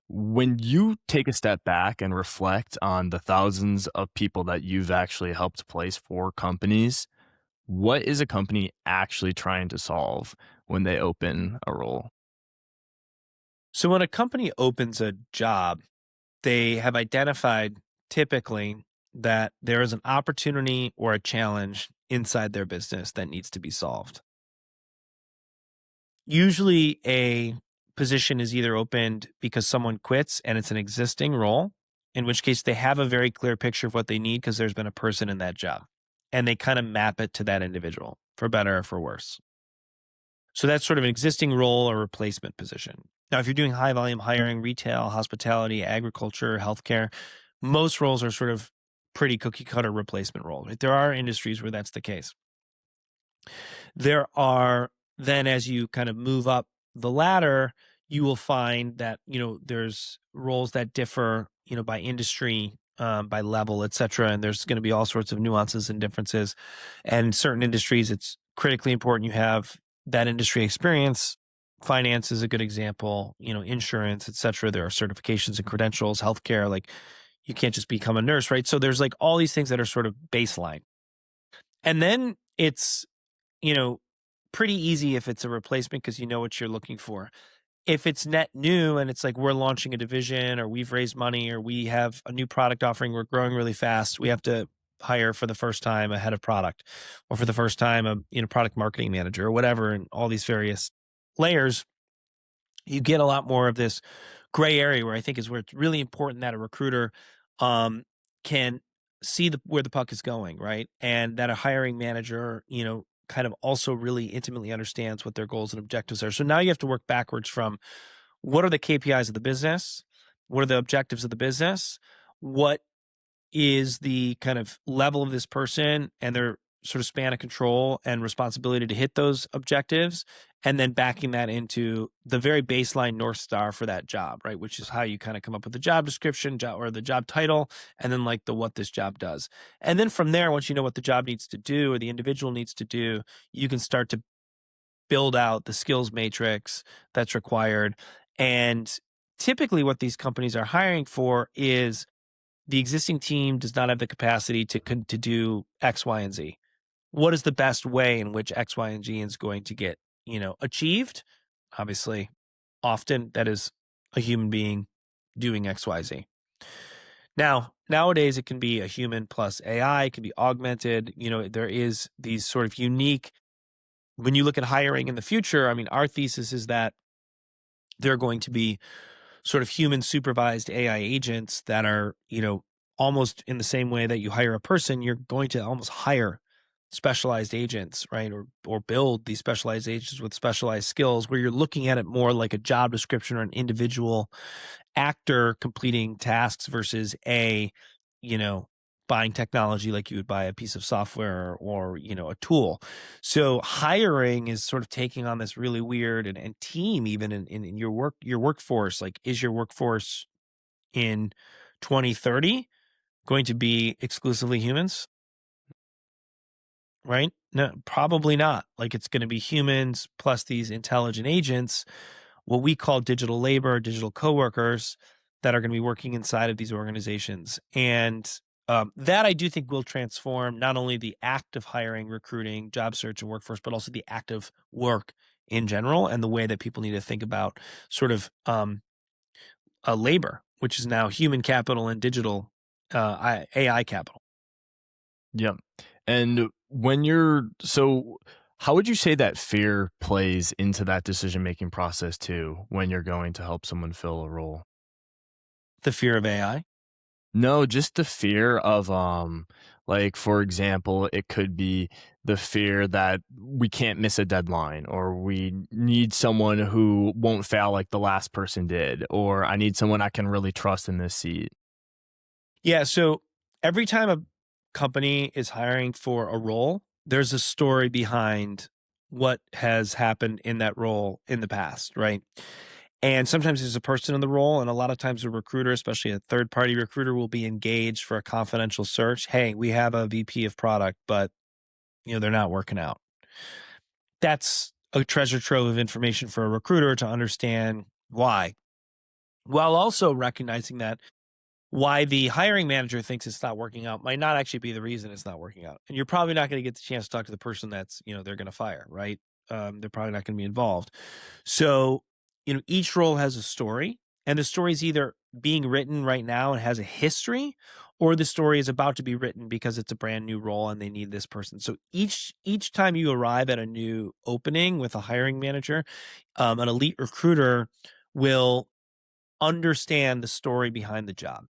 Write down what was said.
When you take a step back and reflect on the thousands of people that you've actually helped place for companies, what is a company actually trying to solve when they open a role? So when a company opens a job, they have identified typically that there is an opportunity or a challenge inside their business that needs to be solved. Usually a position is either opened because someone quits and it's an existing role, in which case they have a very clear picture of what they need because there's been a person in that job and they kind of map it to that individual for better or for worse. So that's sort of an existing role or replacement position. Now, if you're doing high volume hiring, retail, hospitality, agriculture, healthcare, most roles are sort of pretty cookie cutter replacement roles. Right? There are industries where that's the case. There are then, as you kind of move up the ladder, you will find that, there's roles that differ, by industry, by level, et cetera. And there's going to be all sorts of nuances and differences. And certain industries, it's critically important you have that industry experience. Finance is a good example, insurance, et cetera. There are certifications and credentials, healthcare, like you can't just become a nurse, right? So there's like all these things that are sort of baseline. And then it's, you know, pretty easy if it's a replacement because you know what you're looking for. If it's net new and it's like we're launching a division or we've raised money or we have a new product offering, we're growing really fast, we have to hire for the first time a head of product or for the first time a product marketing manager or whatever, and all these various layers, you get a lot more of this gray area where I think is where it's really important that a recruiter um, can see where the puck is going, right? And that a hiring manager, kind of also really intimately understands what their goals and objectives are. So now you have to work backwards from what are the KPIs of the business? What are the objectives of the business? What is the kind of level of this person and their sort of span of control and responsibility to hit those objectives, and then backing that into the very baseline North Star for that job, right? Which is how you kind of come up with the job description or the job title, and then like the what this job does. And then from there, once you know what the job needs to do or the individual needs to do, you can start to build out the skills matrix that's required. And typically, what these companies are hiring for is the existing team does not have the capacity to do X, Y, and Z. What is the best way in which X, Y, and Z is going to get, achieved? Obviously, often that is a human being doing X, Y, Z. Now, nowadays it can be a human plus AI, it can be augmented. There is these sort of unique, when you look at hiring in the future, I mean, our thesis is that there are going to be sort of human supervised AI agents that are, almost in the same way that you hire a person, you're going to almost hire specialized agents, right? Or build these specialized agents with specialized skills where you're looking at it more like a job description or an individual actor completing tasks versus you know, buying technology like you would buy a piece of software or a tool. So hiring is sort of taking on this really weird and team even in your workforce. Like, is your workforce in 2030 going to be exclusively humans? Right? No, probably not. Like it's going to be humans plus these intelligent agents, what we call digital labor, digital coworkers that are going to be working inside of these organizations. And that I do think will transform not only the act of hiring, recruiting, job search, and workforce, but also the act of work in general and the way that people need to think about sort of labor, which is now human capital and digital AI capital. Yep. And how would you say that fear plays into that decision making process too when you're going to help someone fill a role? The fear of AI. No, just the fear of, like, for example, it could be the fear that we can't miss a deadline, or we need someone who won't fail like the last person did, or I need someone I can really trust in this seat. Yeah. So every time a company is hiring for a role, there's a story behind what has happened in that role in the past, right? And sometimes there's a person in the role, and a lot of times a recruiter, especially a third party recruiter, will be engaged for a confidential search. Hey, we have a VP of product, but they're not working out. That's a treasure trove of information for a recruiter to understand why. while also recognizing that why the hiring manager thinks it's not working out might not actually be the reason it's not working out. And you're probably not going to get the chance to talk to the person that's, they're going to fire, right? They're probably not going to be involved. So, each role has a story, and the story is either being written right now and has a history, or the story is about to be written because it's a brand new role and they need this person. So each time you arrive at a new opening with a hiring manager, an elite recruiter will understand the story behind the job.